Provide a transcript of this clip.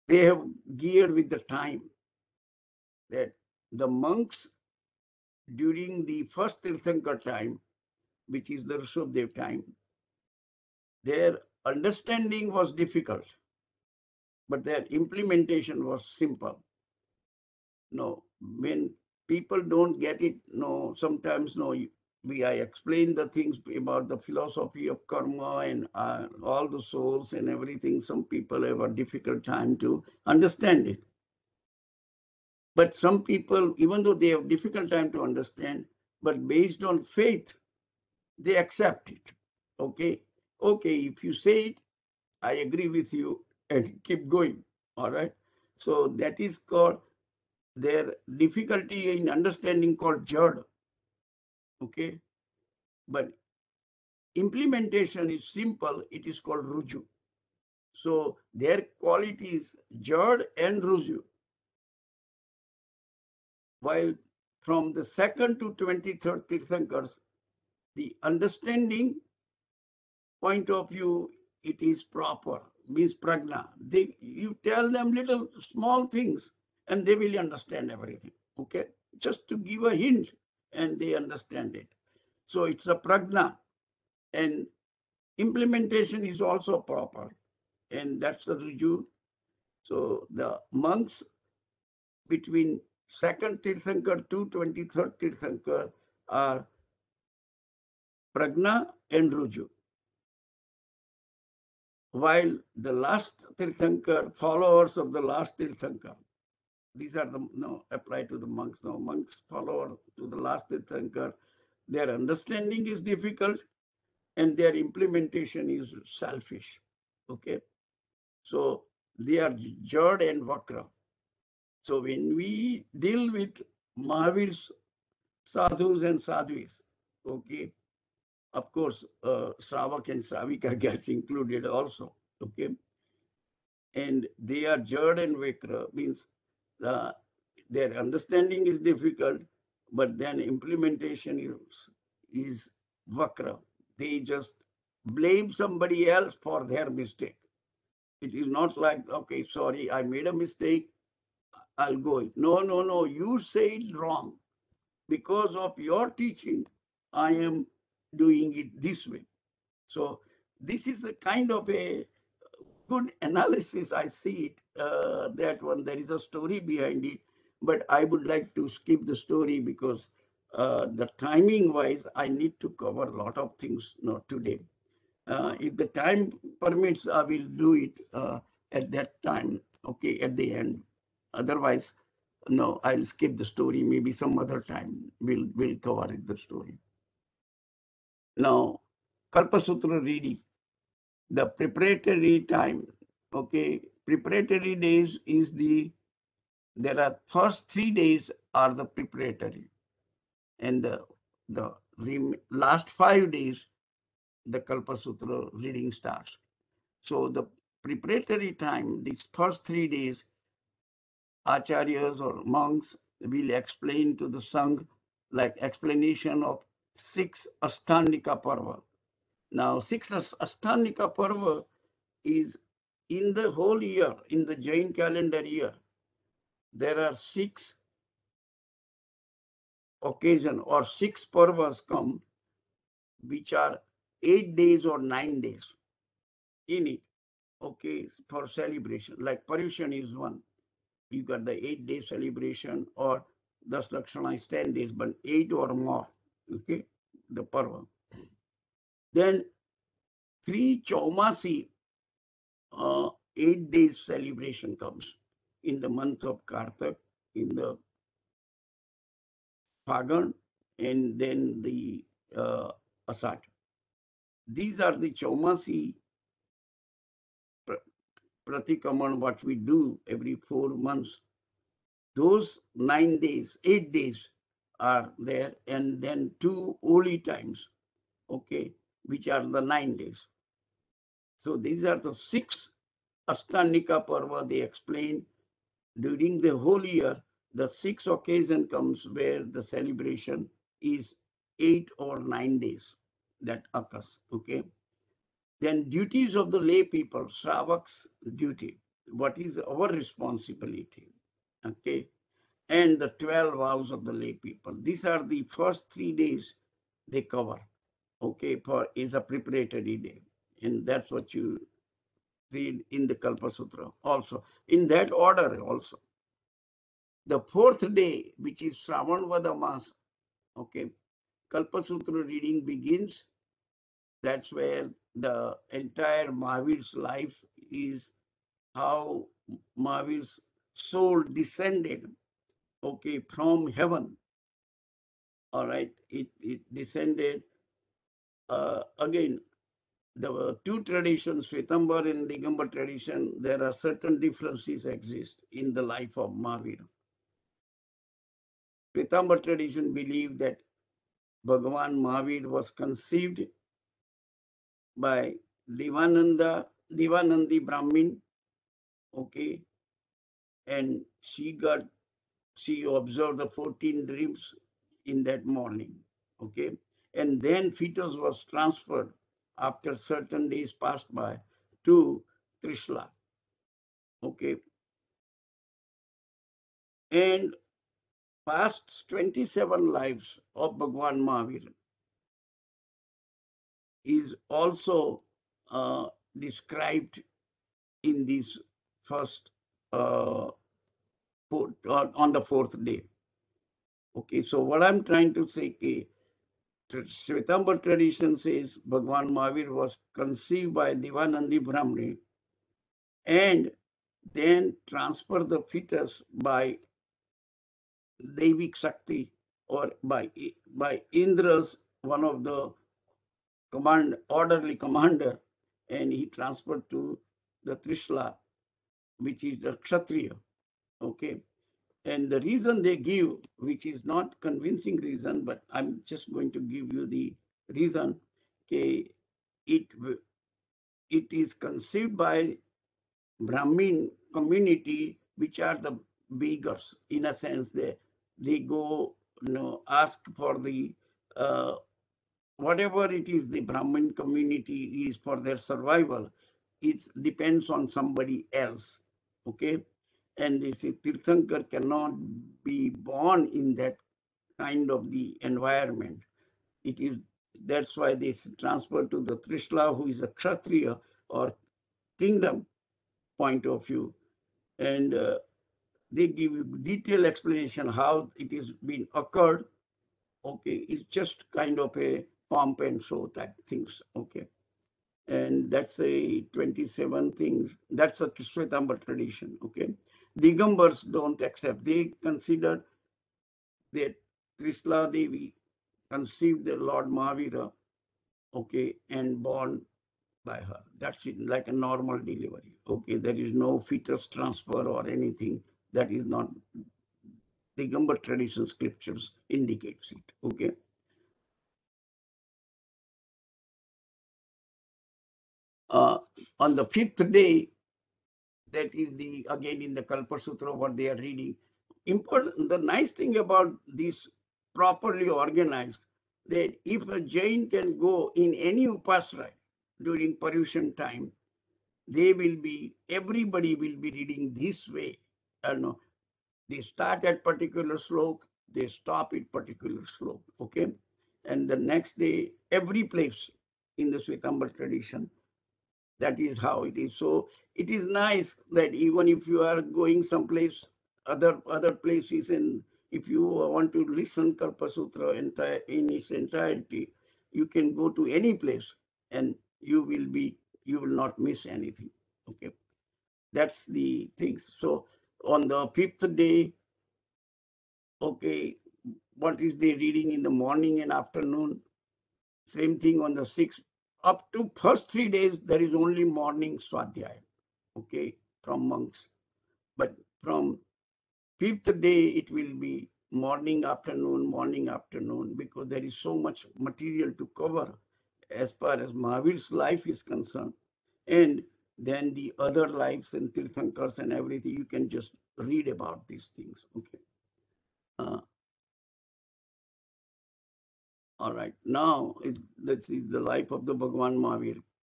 they have geared with the time, that the monks during the first Tirthankar time, which is the Rishabdev time, their understanding was difficult, but their implementation was simple. No, when people don't get it, no, sometimes no, I explain the things about the philosophy of karma and all the souls and everything. Some people have a difficult time to understand it. But some people, even though they have difficult time to understand, but based on faith, they accept it. Okay, okay, if you say it, I agree with you and keep going. All right. So that is called their difficulty in understanding called jad. Okay. But implementation is simple. It is called ruju. So their qualities jad and ruju. While from the second to 23rd Tirthankars, the understanding point of view, it is proper, means prajna. You tell them little small things and they will understand everything. Okay, just to give a hint and they understand it. So it's a prajna, and implementation is also proper, and that's the ruju. So the monks between second Tirthankar to 23rd Tirthankar are prajna and ruju, while the last Tirthankar, followers of the last Tirthankar, these are the no apply to the monks. No, monks follower to the last Tirthankar, their understanding is difficult and their implementation is selfish. Okay, so they are Jad and Vakra. So when we deal with Mahavir's sadhus and sadhvis, okay, of course, Shravak and Savika gets included also. Okay, and they are Jad and Vakra, means their understanding is difficult, but then implementation is Vakra. They just blame somebody else for their mistake. It is not like, okay, sorry, I made a mistake, I'll go. No, no, no, you said wrong. Because of your teaching, I am doing it this way. So this is a kind of a good analysis. I see it, that one, there is a story behind it, but I would like to skip the story because the timing wise, I need to cover a lot of things not today. If the time permits, I will do it at that time, okay, at the end. Otherwise, no, I'll skip the story. Maybe some other time we'll cover it, the story. Now, Kalpa-sutra reading, the preparatory time. Okay, preparatory days is there are first 3 days are the preparatory, and the last 5 days the Kalpa-sutra reading starts. So the preparatory time, these first 3 days, acharyas or monks will explain to the Sangh, like explanation of 6 Ashtandika Parva. Now, 6 Ashtandika Parva is in the whole year, in the Jain calendar year, there are 6 occasions or 6 parvas come, which are 8 days or 9 days in it, okay, for celebration. Like Paryushan is one. You got the 8 day celebration, or Das Lakshana is 10 days, but 8 or more, okay, the parva. Then 3 Chaumasi, 8 days celebration comes in the month of Kartak, in the Phagan, and then the Asad. These are the Chaumasi Pratikaman, what we do every 4 months. Those 9 days, 8 days are there, and then 2 holy times, okay, which are the 9 days. So these are the 6 Ashtandika Parva they explain during the whole year. The 6 occasion comes where the celebration is 8 or 9 days that occurs, okay. Then duties of the lay people, Shravak's duty. what is our responsibility, okay, and the 12 vows of the lay people. These are the first 3 days they cover, okay, for is a preparatory day. And that's what you read in the Kalpa-sutra also, in that order also. The fourth day, which is Shravan Vadamas, okay, Kalpa-sutra reading begins. That's where the entire Mahavir's life is, how Mahavir's soul descended, okay, from heaven. All right, it descended. Again, the two traditions, Shwetambar and Digambar tradition, there are certain differences exist in the life of Mahavir. Shwetambar tradition believed that Bhagavan Mahavir was conceived by Devanandi Brahmin, okay, and she observed the 14 dreams in that morning, okay, and then fetus was transferred after certain days passed by to Trishla, okay, and past 27 lives of Bhagwan Mahavir is also described in this first on the fourth day. Okay, so what I'm trying to say, Shwetambar tradition says Bhagwan Mahavir was conceived by Devanandi Brahmani and then transfer the fetus by Devik Shakti or by Indra's, one of the orderly commander, and he transferred to the Trishla, which is the Kshatriya. Okay. And the reason they give, which is not convincing reason, but I'm just going to give you the reason, okay, it is conceived by Brahmin community, which are the beggars. In a sense, they go, ask for the whatever it is the Brahmin community is for their survival. It depends on somebody else, okay. And they say Tirthankar cannot be born in that kind of the environment. It is, that's why they transfer to the Trishla, who is a Kshatriya or kingdom point of view. And they give you detailed explanation how it is been occurred. Okay, it's just kind of a pomp and show type things. Okay, and that's a 27 things. That's a Shwetambar tradition. Okay, Digambars don't accept. They consider that Trishla Devi conceived the Lord Mahavira, okay, and born by her. That's it, like a normal delivery. Okay, there is no fetus transfer or anything. That is not, Digambar tradition scriptures indicates it. Okay. On the fifth day, that is the again in the Kalpa-sutra what they are reading. Important. The nice thing about this properly organized, that if a Jain can go in any upasana during Paryushan time, everybody will be reading this way. No, they start at particular slok, they stop at particular slok, okay? And the next day, every place in the Shwetambar tradition, that is how it is. So it is nice that even if you are going someplace, other places, and if you want to listen Kalpa-sutra in its entirety, you can go to any place and you will not miss anything. Okay, that's the things. So on the fifth day, okay, what is the reading in the morning and afternoon? Same thing on the sixth. Up to first 3 days, there is only morning swadhyaya, okay, from monks. But from fifth day, it will be morning, afternoon, because there is so much material to cover as far as Mahavir's life is concerned. And then the other lives and Tirthankars and everything, you can just read about these things, okay. Uh, all right, now let's see the life of the Bhagwan Mahavir.